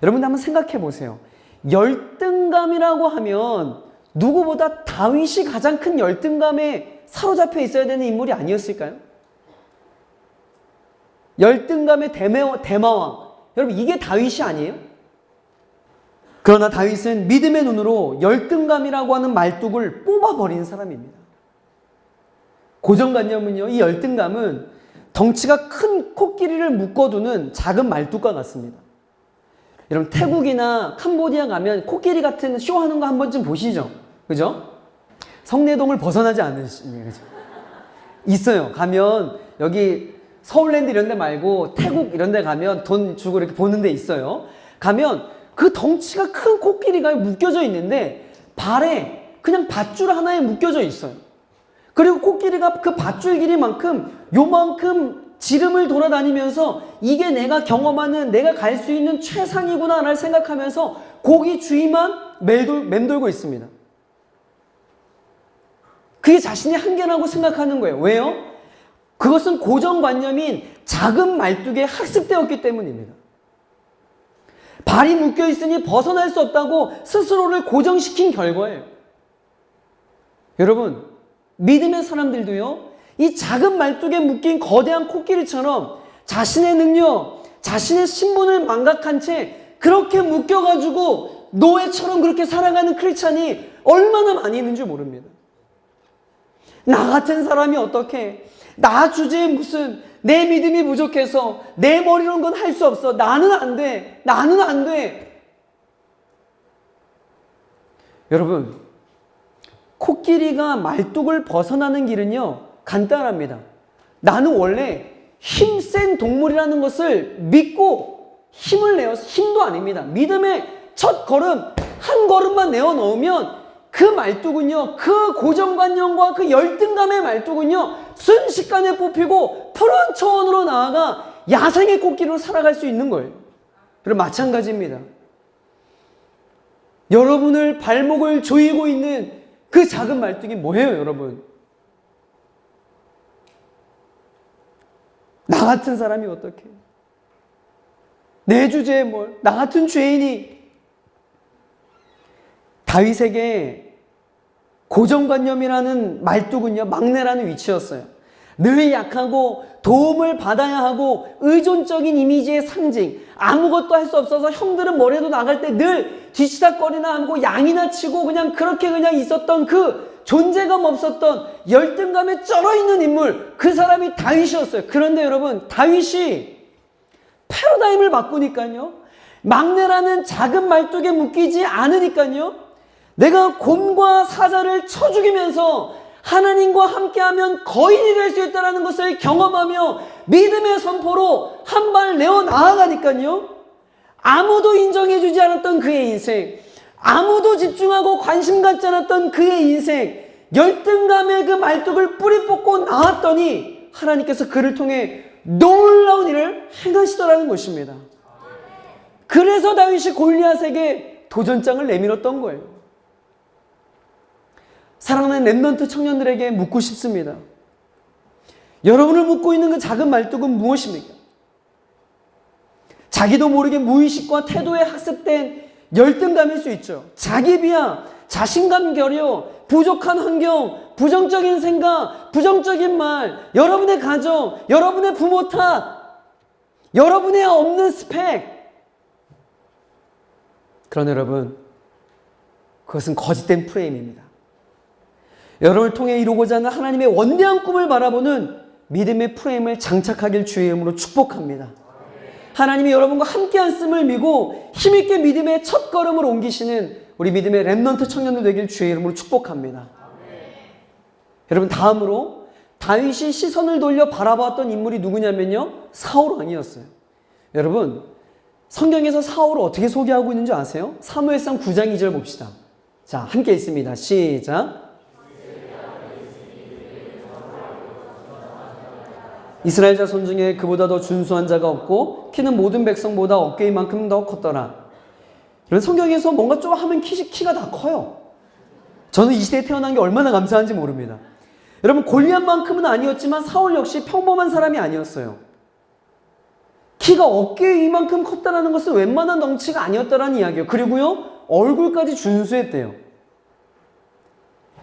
A: 여러분, 한번 생각해 보세요. 열등감이라고 하면 누구보다 다윗이 가장 큰 열등감에 사로잡혀 있어야 되는 인물이 아니었을까요? 열등감의 대마왕. 여러분, 이게 다윗이 아니에요? 그러나 다윗은 믿음의 눈으로 열등감이라고 하는 말뚝을 뽑아버리는 사람입니다. 고정관념은요, 이 열등감은 덩치가 큰 코끼리를 묶어두는 작은 말뚝과 같습니다. 여러분, 태국이나 캄보디아 가면 코끼리 같은 쇼하는 거 한 번쯤 보시죠? 그죠? 성내동을 벗어나지 않으시죠? 그죠? 있어요. 가면 여기 서울랜드 이런 데 말고 태국 이런 데 가면 돈 주고 이렇게 보는 데 있어요. 가면 그 덩치가 큰 코끼리가 묶여져 있는데 발에 그냥 밧줄 하나에 묶여져 있어요. 그리고 코끼리가 그 밧줄 길이만큼 요만큼 지름을 돌아다니면서 이게 내가 경험하는, 내가 갈 수 있는 최상이구나 를 생각하면서 고기 주위만 맴돌고 있습니다. 그게 자신의 한계라고 생각하는 거예요. 왜요? 그것은 고정관념인 작은 말뚝에 학습되었기 때문입니다. 발이 묶여있으니 벗어날 수 없다고 스스로를 고정시킨 결과예요. 여러분, 믿음의 사람들도요, 이 작은 말뚝에 묶인 거대한 코끼리처럼 자신의 능력, 자신의 신분을 망각한 채 그렇게 묶여가지고 노예처럼 그렇게 살아가는 크리스찬이 얼마나 많이 있는지 모릅니다. 나 같은 사람이 어떻게, 나 주제에 무슨, 내 믿음이 부족해서 내 머리로는 건 할 수 없어. 나는 안 돼. 나는 안 돼. 여러분, 코끼리가 말뚝을 벗어나는 길은요, 간단합니다. 나는 원래 힘센 동물이라는 것을 믿고 힘을 내어서, 힘도 아닙니다. 믿음의 첫 걸음, 한 걸음만 내어 놓으면 그 말뚝은요, 그 고정관념과 그 열등감의 말뚝은요, 순식간에 뽑히고 푸른 초원으로 나아가 야생의 코끼리로 살아갈 수 있는 거예요. 그리고 마찬가지입니다. 여러분을 발목을 조이고 있는 그 작은 말뚝이 뭐예요, 여러분? 나 같은 사람이 어떻게? 내 주제에 뭘? 나 같은 죄인이? 다윗에게 고정관념이라는 말뚝은요, 막내라는 위치였어요. 늘 약하고 도움을 받아야 하고 의존적인 이미지의 상징, 아무것도 할 수 없어서 형들은 뭐래도 나갈 때 늘 뒤치다거리나 하고 양이나 치고 그냥 그렇게 그냥 있었던 그 존재감 없었던 열등감에 쩔어있는 인물, 그 사람이 다윗이었어요. 그런데 여러분, 다윗이 패러다임을 바꾸니까요, 막내라는 작은 말뚝에 묶이지 않으니까요, 내가 곰과 사자를 쳐 죽이면서 하나님과 함께하면 거인이 될 수 있다는 것을 경험하며 믿음의 선포로 한 발 내어 나아가니까요, 아무도 인정해주지 않았던 그의 인생, 아무도 집중하고 관심 갖지 않았던 그의 인생, 열등감의 그 말뚝을 뿌리 뽑고 나왔더니 하나님께서 그를 통해 놀라운 일을 행하시더라는 것입니다. 그래서 다윗이 골리앗에게 도전장을 내밀었던 거예요. 사랑하는 렘넌트 청년들에게 묻고 싶습니다. 여러분을 묶고 있는 그 작은 말뚝은 무엇입니까? 자기도 모르게 무의식과 태도에 학습된 열등감일 수 있죠. 자기 비하, 자신감 결여, 부족한 환경, 부정적인 생각, 부정적인 말, 여러분의 가정, 여러분의 부모 탓, 여러분의 없는 스펙, 그러나 여러분, 그것은 거짓된 프레임입니다. 여러분을 통해 이루고자 하는 하나님의 원대한 꿈을 바라보는 믿음의 프레임을 장착하길 주의 이름으로 축복합니다. 하나님이 여러분과 함께 하심을 믿고 힘있게 믿음의 첫 걸음을 옮기시는 우리 믿음의 렘넌트 청년들 되길 주의 이름으로 축복합니다. 여러분, 다음으로 다윗이 시선을 돌려 바라봤던 인물이 누구냐면요, 사울 왕이었어요. 여러분, 성경에서 사울을 어떻게 소개하고 있는지 아세요? 사무엘상 9장 2절 봅시다. 자, 함께 읽습니다. 시작. 이스라엘 자손 중에 그보다 더 준수한 자가 없고 키는 모든 백성보다 어깨이만큼 더 컸더라. 이런 성경에서 뭔가 좀 하면 키가 다 커요. 저는 이 시대에 태어난 게 얼마나 감사한지 모릅니다. 여러분, 골리앗만큼은 아니었지만 사울 역시 평범한 사람이 아니었어요. 키가 어깨 이만큼 컸다는 것은 웬만한 덩치가 아니었다라는 이야기예요. 그리고요, 얼굴까지 준수했대요.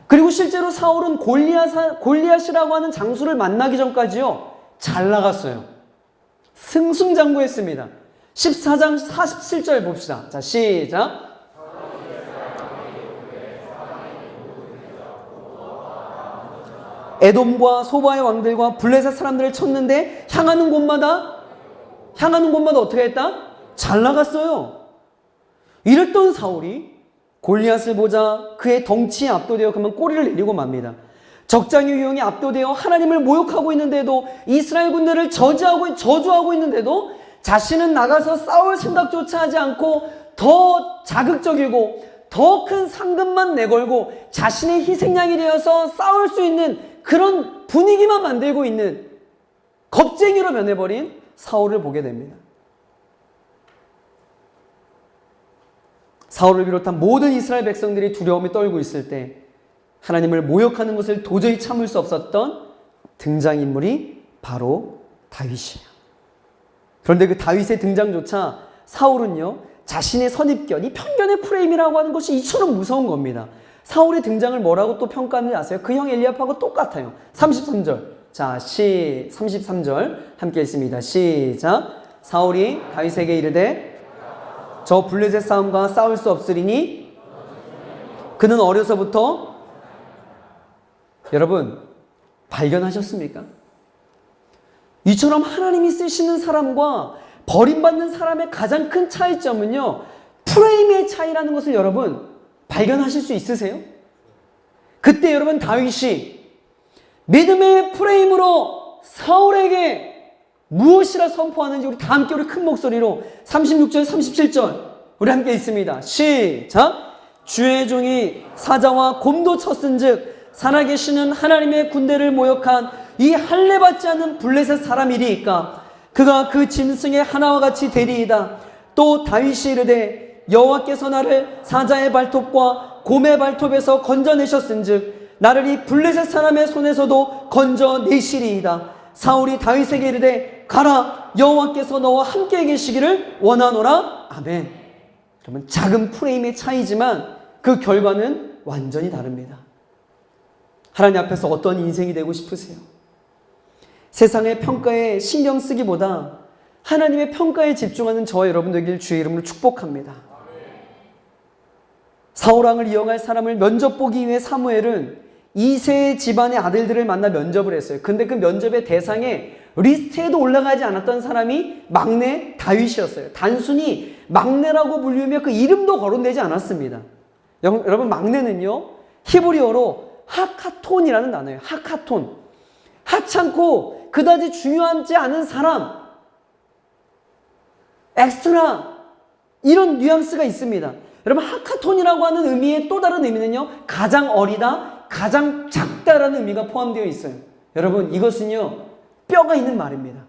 A: 그리고 실제로 사울은 골리앗이라고 하는 장수를 만나기 전까지요, 잘 나갔어요. 승승장구했습니다. 14장 47절 봅시다. 자, 시작. 에돔과 소바의 왕들과 블레셋 사람들을 쳤는데 향하는 곳마다 어떻게 했다? 잘 나갔어요. 이랬던 사울이 골리앗을 보자 그의 덩치에 압도되어 그만 꼬리를 내리고 맙니다. 적장의 유형에 압도되어 하나님을 모욕하고 있는데도, 이스라엘 군대를 저주하고 있는데도 자신은 나가서 싸울 생각조차 하지 않고 더 자극적이고 더 큰 상금만 내걸고 자신의 희생양이 되어서 싸울 수 있는 그런 분위기만 만들고 있는 겁쟁이로 변해버린 사울을 보게 됩니다. 사울을 비롯한 모든 이스라엘 백성들이 두려움에 떨고 있을 때 하나님을 모욕하는 것을 도저히 참을 수 없었던 등장인물이 바로 다윗이에요. 그런데 그 다윗의 등장조차 사울은요, 자신의 선입견, 이 편견의 프레임이라고 하는 것이 이처럼 무서운 겁니다. 사울의 등장을 뭐라고 또 평가하는지 아세요? 그 형 엘리압하고 똑같아요. 33절. 자, 33절 함께 읽습니다. 시작. 사울이 다윗에게 이르되 저 블레셋 사람과 싸울 수 없으리니 그는 어려서부터. 여러분, 발견하셨습니까? 이처럼 하나님이 쓰시는 사람과 버림받는 사람의 가장 큰 차이점은요, 프레임의 차이라는 것을 여러분 발견하실 수 있으세요? 그때 여러분, 다윗이 믿음의 프레임으로 사울에게 무엇이라 선포하는지 우리 다 함께 우리 큰 목소리로 36절 37절 우리 함께 읽습니다. 시작. 주의 종이 사자와 곰도 쳤은즉 살아계시는 하나님의 군대를 모욕한 이 할례받지 않은 블레셋 사람이리이까 그가 그 짐승의 하나와 같이 되리이다. 또 다윗이 이르되 여호와께서 나를 사자의 발톱과 곰의 발톱에서 건져내셨은즉 나를 이 블레셋 사람의 손에서도 건져내시리이다. 사울이 다윗에게 이르되 가라, 여호와께서 너와 함께 계시기를 원하노라. 아멘. 그러면 작은 프레임의 차이지만 그 결과는 완전히 다릅니다. 하나님 앞에서 어떤 인생이 되고 싶으세요? 세상의 평가에 신경 쓰기보다 하나님의 평가에 집중하는 저와 여러분 되길 주의 이름으로 축복합니다. 사울왕을 이용할 사람을 면접 보기 위해 사무엘은 2세 집안의 아들들을 만나 면접을 했어요. 근데 그 면접의 대상에 리스트에도 올라가지 않았던 사람이 막내 다윗이었어요. 단순히 막내라고 불리며 그 이름도 거론되지 않았습니다. 여러분, 막내는요, 히브리어로 하카톤이라는 단어예요. 하카톤. 하찮고 그다지 중요하지 않은 사람, 엑스트라, 이런 뉘앙스가 있습니다. 여러분, 하카톤이라고 하는 의미의 또 다른 의미는요, 가장 어리다, 가장 작다라는 의미가 포함되어 있어요. 여러분, 이것은요, 뼈가 있는 말입니다.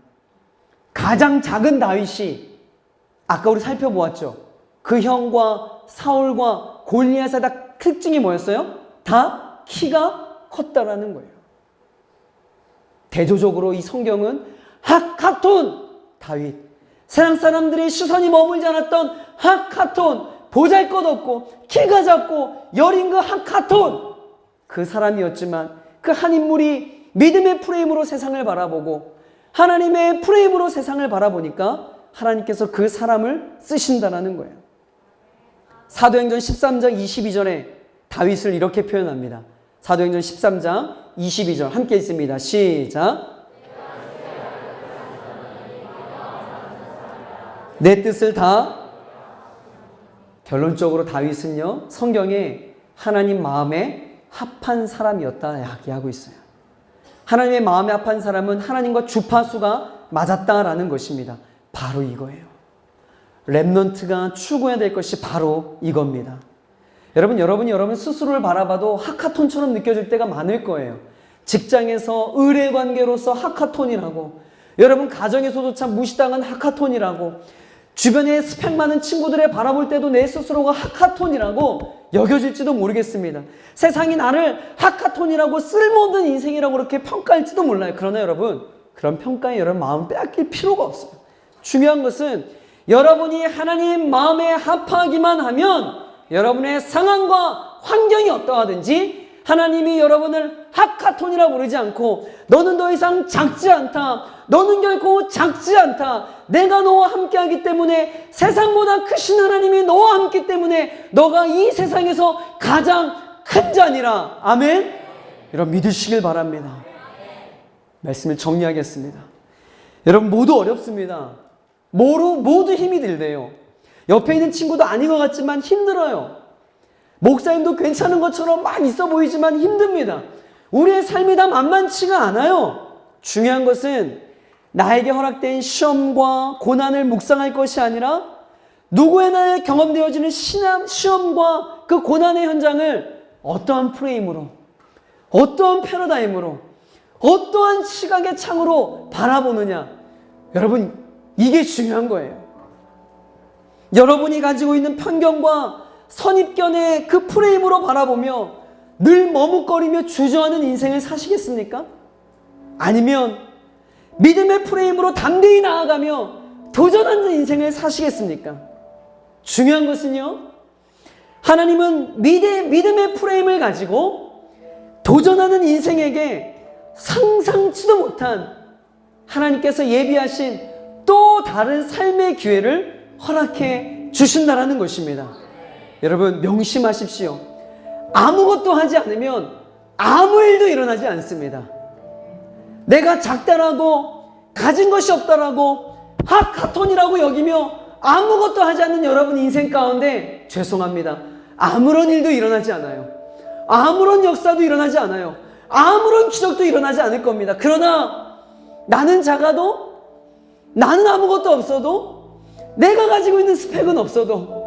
A: 가장 작은 다윗이 아까 우리 살펴보았죠. 그 형과 사울과 골리앗의 다 특징이 뭐였어요? 다 키가 컸다라는 거예요. 대조적으로 이 성경은 하카톤 다윗, 세상 사람들의 시선이 머물지 않았던 하카톤, 보잘것없고 키가 작고 여린 그 하카톤, 그 사람이었지만 그 한 인물이 믿음의 프레임으로 세상을 바라보고 하나님의 프레임으로 세상을 바라보니까 하나님께서 그 사람을 쓰신다는 거예요. 사도행전 13장 22절에 다윗을 이렇게 표현합니다. 사도행전 13장 22절 함께 있습니다. 시작. 내 뜻을 다. 결론적으로 다윗은요, 성경에 하나님 마음에 합한 사람이었다 이야기하고 있어요. 하나님의 마음에 합한 사람은 하나님과 주파수가 맞았다라는 것입니다. 바로 이거예요. 렘넌트가 추구해야 될 것이 바로 이겁니다. 여러분이 여러분 스스로를 바라봐도 하카톤처럼 느껴질 때가 많을 거예요. 직장에서 의뢰관계로서 하카톤이라고, 여러분 가정에서도 참 무시당한 하카톤이라고, 주변에 스펙 많은 친구들을 바라볼 때도 내 스스로가 하카톤이라고 여겨질지도 모르겠습니다. 세상이 나를 하카톤이라고 쓸모없는 인생이라고 그렇게 평가할지도 몰라요. 그러나 여러분, 그런 평가에 여러분 마음 빼앗길 필요가 없어요. 중요한 것은 여러분이 하나님 마음에 합하기만 하면 여러분의 상황과 환경이 어떠하든지 하나님이 여러분을 하카톤이라 부르지 않고 너는 더 이상 작지 않다, 너는 결코 작지 않다, 내가 너와 함께하기 때문에, 세상보다 크신 하나님이 너와 함께 때문에 너가 이 세상에서 가장 큰 자니라. 아멘. 여러분 믿으시길 바랍니다. 말씀을 정리하겠습니다. 여러분 모두 어렵습니다. 모두 힘이 들대요. 옆에 있는 친구도 아닌 것 같지만 힘들어요. 목사님도 괜찮은 것처럼 막 있어 보이지만 힘듭니다. 우리의 삶이 다 만만치가 않아요. 중요한 것은 나에게 허락된 시험과 고난을 묵상할 것이 아니라 누구에나 경험되어지는 시험과 그 고난의 현장을 어떠한 프레임으로, 어떠한 패러다임으로, 어떠한 시각의 창으로 바라보느냐. 여러분 이게 중요한 거예요. 여러분이 가지고 있는 편견과 선입견의 그 프레임으로 바라보며 늘 머뭇거리며 주저하는 인생을 사시겠습니까? 아니면 믿음의 프레임으로 담대히 나아가며 도전하는 인생을 사시겠습니까? 중요한 것은요, 하나님은 믿음의 프레임을 가지고 도전하는 인생에게 상상치도 못한 하나님께서 예비하신 또 다른 삶의 기회를 허락해 주신다라는 것입니다. 여러분 명심하십시오. 아무것도 하지 않으면 아무 일도 일어나지 않습니다. 내가 작다라고, 가진 것이 없다라고, 하카톤이라고 여기며 아무것도 하지 않는 여러분 인생 가운데 죄송합니다, 아무런 일도 일어나지 않아요. 아무런 역사도 일어나지 않아요. 아무런 기적도 일어나지 않을 겁니다. 그러나 나는 작아도, 나는 아무것도 없어도, 내가 가지고 있는 스펙은 없어도,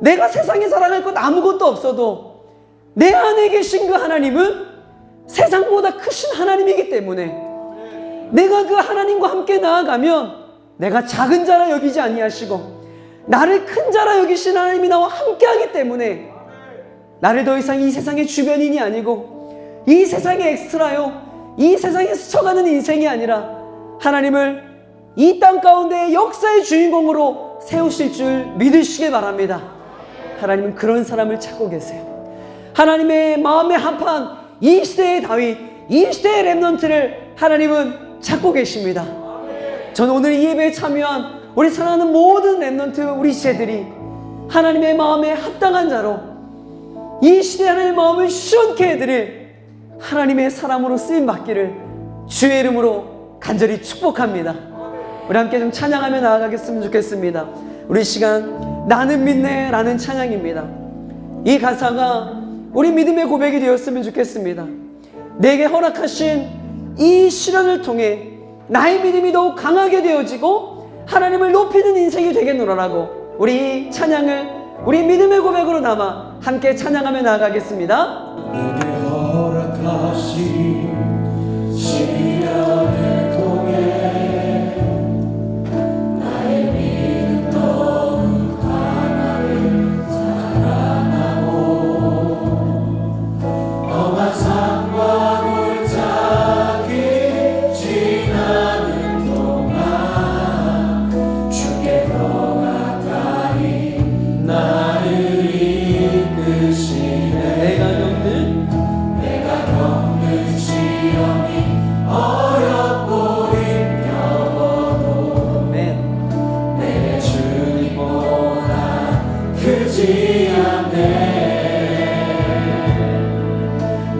A: 내가 세상에 자랑할 것 아무것도 없어도 내 안에 계신 그 하나님은 세상보다 크신 하나님이기 때문에 내가 그 하나님과 함께 나아가면 내가 작은 자라 여기지 아니하시고 나를 큰 자라 여기신 하나님이 나와 함께하기 때문에 나를 더 이상 이 세상의 주변인이 아니고 이 세상의 엑스트라요, 이 세상에 스쳐가는 인생이 아니라 하나님을 이 땅 가운데 역사의 주인공으로 세우실 줄 믿으시길 바랍니다. 하나님은 그런 사람을 찾고 계세요. 하나님의 마음에 합한 이 시대의 다윗, 이 시대의 렘넌트를 하나님은 찾고 계십니다. 저는 오늘 이 예배에 참여한 우리 사랑하는 모든 렘넌트 우리 지체들이 하나님의 마음에 합당한 자로 이 시대 하나님의 마음을 시원케 해드릴 하나님의 사람으로 쓰임받기를 주의 이름으로 간절히 축복합니다. 우리 함께 좀 찬양하며 나아가겠으면 좋겠습니다. 우리 시간 나는 믿네 라는 찬양입니다. 이 가사가 우리 믿음의 고백이 되었으면 좋겠습니다. 내게 허락하신 이 시련을 통해 나의 믿음이 더욱 강하게 되어지고 하나님을 높이는 인생이 되겠노라라고 우리 찬양을 우리 믿음의 고백으로 남아 함께 찬양하며 나아가겠습니다.
B: 내게 허락하신 시련을 통해 내가 겪는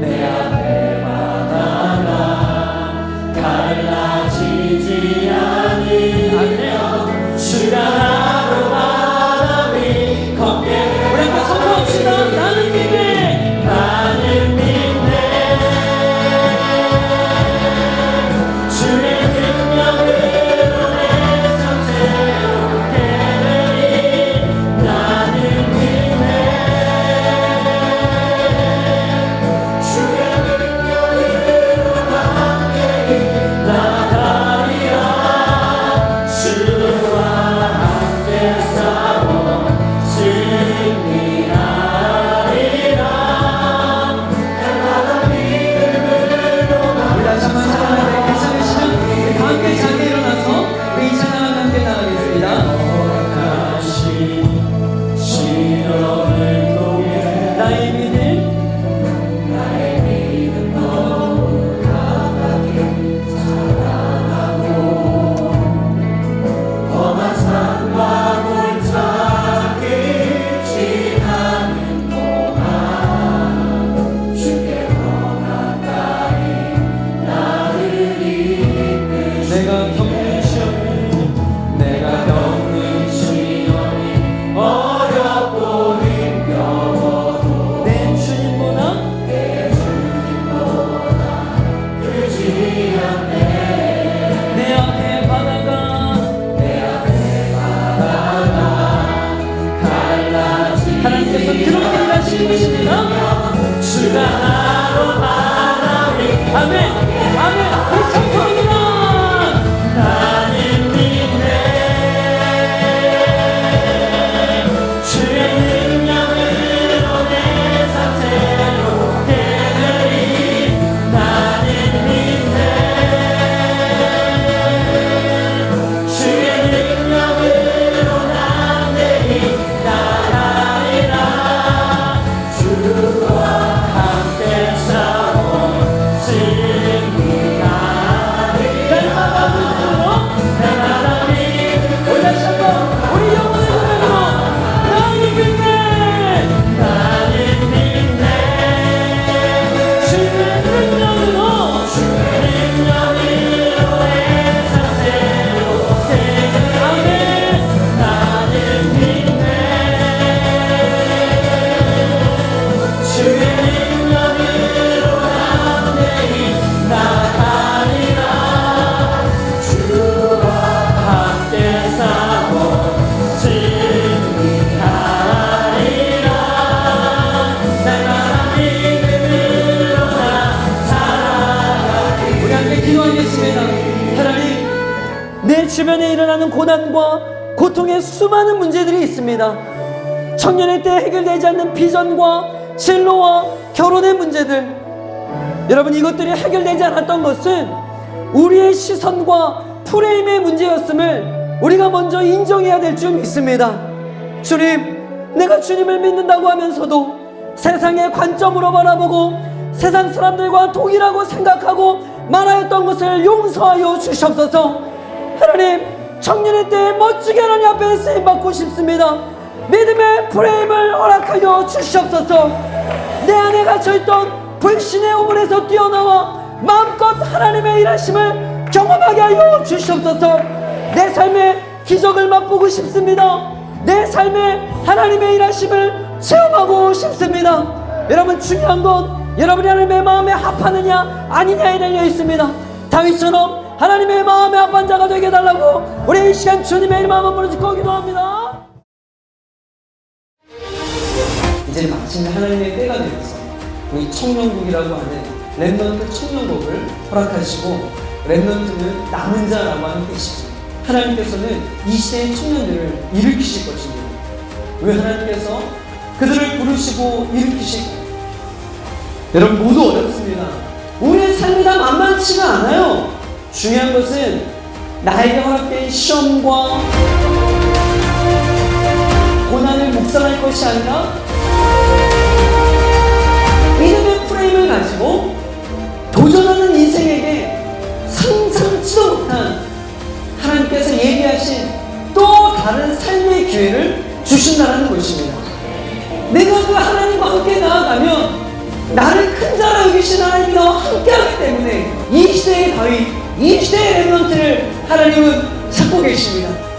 B: 내 앞에 바다가 갈라지지 않으며 주가 나로 바람이 걷게
A: 우리 함께 선포합시다. 나는 믿네.
B: 나는 믿네 주의 능력으로 내 삶 새롭게 되리 나는 믿네 주의 능력으로 함께 나가리라 주와 함께 싸워 승리하리라 날마다 믿음으로
A: 우리 다시 한번 찬양할 때 괜찮으시면 우리 다 함께 자리에 일어나서 우리 이 찬양을 함께 나가겠습니다.
B: 다시 시련을 통해
A: 나의 믿음
B: 나의 믿음 너무 강하게 자라나고 험한 산과 골짜기 지나는 동안 주께 더 가까이 나를 이끄시네
A: 내가 겪는 시험을
B: 내가 겪는 시련이 어렵고 힘겨워도
A: 내 주님보다
B: 내 주님보다 크지 않네
A: 내 앞에 바다가
B: 내 앞에 바다가 갈라지지
A: 하나님께서 그렇게 일하시는 것입니다.
B: 주가 나로 바람이
A: 아멘 아멘 우리 선포합니다.
B: 나는 믿네 주의 능력으로 내 삶 새롭게 되리 나는 믿네 주의 능력으로 담대히 나가리라 주와 함께 싸워 승리하리라 날마다 믿음으로
A: 우리 다시 한번 우리 영혼의 고백으로 나는 믿네.
B: 나는 믿네
A: 주의 능력으로
B: 능력으로 내 삶 새롭게
A: 아멘
B: 나는 믿네 주의 능력으로 담대히 나가리라 주와 함께 싸워 승리하리라 날마다 믿음으로 나 살아가리
A: 우리 함께 기도하겠습니다. 하나님, 내 주변에 일어나는 고난과 고통의 수많은 문제들이 있습니다. 청년의 때 해결되지 않는 비전과 진로와 결혼의 문제들, 여러분 이것들이 해결되지 않았던 것은 우리의 시선과 프레임의 문제였음을 우리가 먼저 인정해야 될 줄 믿습니다. 주님, 내가 주님을 믿는다고 하면서도 세상의 관점으로 바라보고 세상 사람들과 동일하고 생각하고 말하였던 것을 용서하여 주시옵소서. 하나님, 청년의 때에 멋지게 하나님 앞에 쓰임받고 싶습니다. 믿음의 프레임을 허락하여 주시옵소서. 내 안에 갇혀있던 불신의 오물에서 뛰어나와 마음껏 하나님의 일하심을 경험하게 하여 주시옵소서. 내 삶에 기적을 맛보고 싶습니다. 내 삶에 하나님의 일하심을 체험하고 싶습니다. 여러분, 중요한 건 여러분이 하나님의 마음에 합하느냐 아니냐에 달려 있습니다. 다윗처럼 하나님의 마음에 합한 자가 되게 해달라고 우리 이 시간 주님의 이름 한번 부르짖고 기도합니다. 이제 마침 하나님의 때가 되어서 우리 청년국이라고 하는 렘넌트 청년국을 허락하시고, 렘넌트는 남은 자라고 하는 뜻이죠. 하나님께서는 이 시대의 청년들을 일으키실 것입니다. 왜 하나님께서 그들을 부르시고 일으키실까요? 여러분, 모두 어렵습니다. 우리의 삶이 다 만만치가 않아요. 중요한 것은 나에게 허락된 시험과 고난을 묵상할 것이 아니라 믿음의 프레임을 가지고 도전하는 인생에게 상상치도 못한 하나님께서 얘기하신 또 다른 삶의 기회를 주신다는 것입니다. 내가 그 하나님과 함께 나아가면 나를 큰 자라 여기신 하나님이 나와 함께하기 때문에 이 시대의 다윗, 이 시대의 렘넌트를 하나님은 찾고 계십니다.